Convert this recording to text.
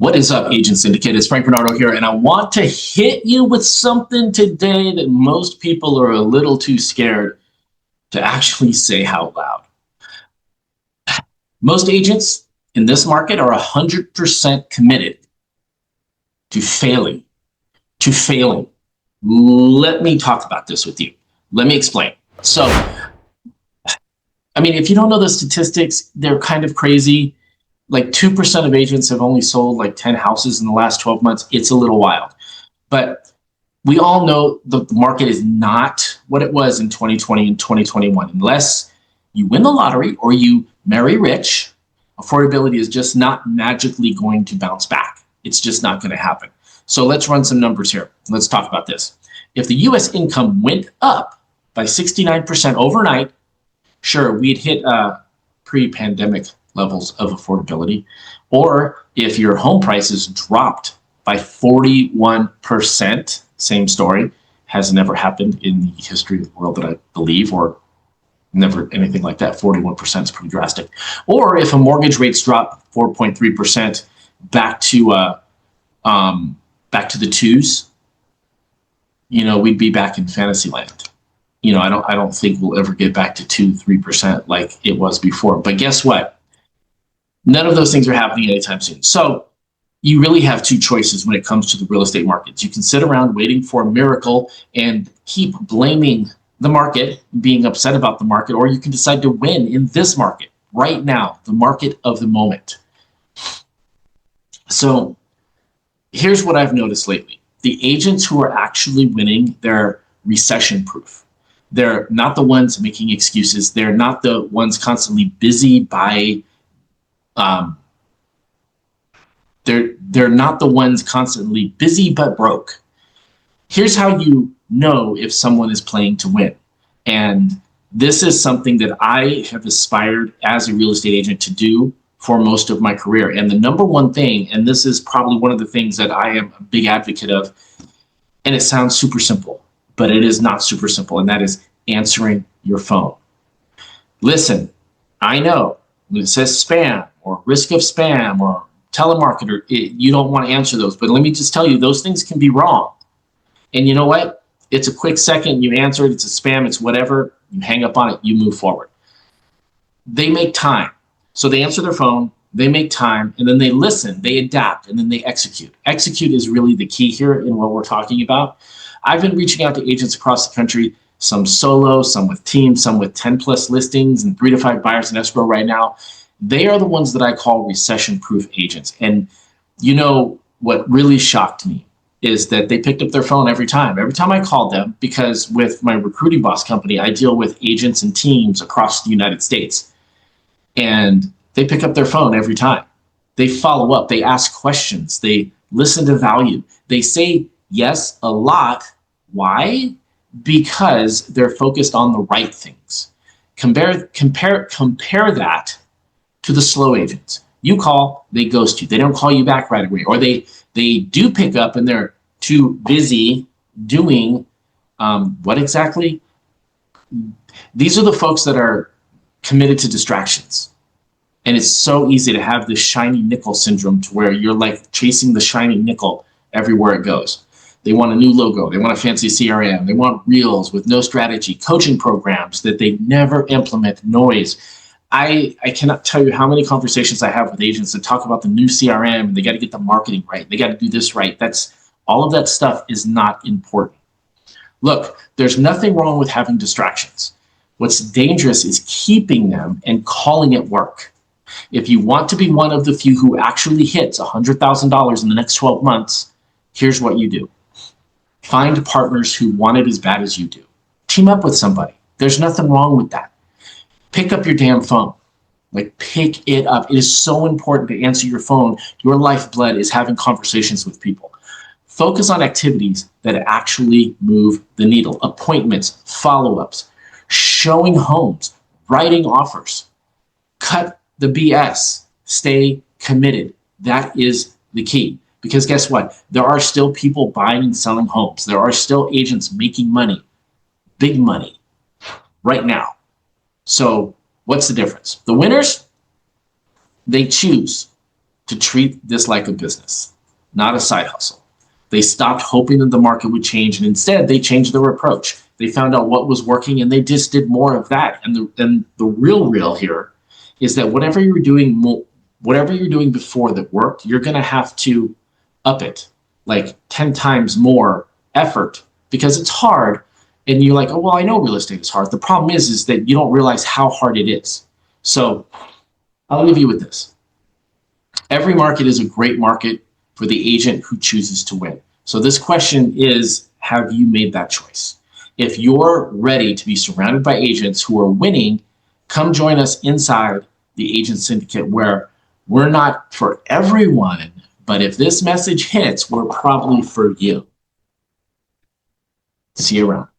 What is up, Agent Syndicate? It's Frank Bernardo here, and I want to hit you with something today that most people are a little too scared to actually say out loud. Most agents in this market are 100% committed to failing, Let me talk about this with you. Let me explain. So, I mean, if you don't know the statistics, they're kind of crazy. Like 2% of agents have only sold like 10 houses in the last 12 months. It's a little wild. But we all know the market is not what it was in 2020 and 2021. Unless you win the lottery or you marry rich, affordability is just not magically going to bounce back. It's just not going to happen. So let's run some numbers here. Let's talk about this. If the US income went up by 69% overnight, sure, we'd hit pre-pandemic levels of affordability. Or if your home prices dropped by 41%, same story, has never happened in the history of the world that I believe, or never anything like that. 41% is pretty drastic. Or if a mortgage rates drop 4.3% back to the twos, you know, we'd be back in fantasy land. You know, I don't think we'll ever get back to 2-3% like it was before. But guess what? None of those things are happening anytime soon. So you really have two choices when it comes to the real estate markets. You can sit around waiting for a miracle and keep blaming the market, being upset about the market, or you can decide to win in this market right now, the market of the moment. So here's what I've noticed lately. The agents who are actually winning, they're recession-proof. They're not the ones making excuses. They're not the ones constantly busy by they're not the ones constantly busy but broke. Here's how you know if someone is playing to win. And this is something that I have aspired as a real estate agent to do for most of my career. And the number one thing, and this is probably one of the things that I am a big advocate of, and it sounds super simple, but it is not super simple, and that is answering your phone. Listen, I know when it says spam or risk of spam or telemarketer, you don't want to answer those. But let me just tell you, those things can be wrong. And you know what? It's a quick second. You answer it. It's a spam. It's whatever. You hang up on it. You move forward. They make time. So they answer their phone. They make time. And then they listen. They adapt. And then they execute. Execute is really the key here in what we're talking about. I've been reaching out to agents across the country, some solo, some with teams, some with 10 plus listings and 3 to 5 buyers in escrow right now. They are the ones that I call recession-proof agents. And you know what really shocked me is that they picked up their phone every time. Every time I called them, because with my recruiting boss company, I deal with agents and teams across the United States. And they pick up their phone every time. They follow up. They ask questions. They listen to value. They say yes a lot. Why? Because they're focused on the right things. Compare that to the slow agents. You call, they ghost you. They don't call you back right away, or they do pick up and they're too busy doing what exactly? These are the folks that are committed to distractions. And it's so easy to have this shiny nickel syndrome to where you're like chasing the shiny nickel everywhere it goes. They want a new logo. They want a fancy CRM. They want reels with no strategy, coaching programs that they never implement, noise. I cannot tell you how many conversations I have with agents that talk about the new CRM and they got to get the marketing right. They got to do this right. All of that stuff is not important. Look, there's nothing wrong with having distractions. What's dangerous is keeping them and calling it work. If you want to be one of the few who actually hits $100,000 in the next 12 months, here's what you do. Find partners who want it as bad as you do. Team up with somebody. There's nothing wrong with that. Pick up your damn phone. Like, pick it up. It is so important to answer your phone. Your lifeblood is having conversations with people. Focus on activities that actually move the needle. Appointments, follow-ups, showing homes, writing offers. Cut the BS. Stay committed. That is the key. Because guess what? There are still people buying and selling homes. There are still agents making money, big money, right now. So what's the difference? The winners, they choose to treat this like a business, not a side hustle. They stopped hoping that the market would change, and instead they changed their approach. They found out what was working, and they just did more of that. And the real here is that whatever you're doing before that worked, you're going to have to up it like 10 times more effort, because it's hard. And you're like, oh, well, I know real estate is hard. The problem is that you don't realize how hard it is. So I'll leave you with this. Every market is a great market for the agent who chooses to win. So this question is, have you made that choice? If you're ready to be surrounded by agents who are winning, come join us inside the Agent Syndicate, where we're not for everyone, but if this message hits, we're probably for you. See you around.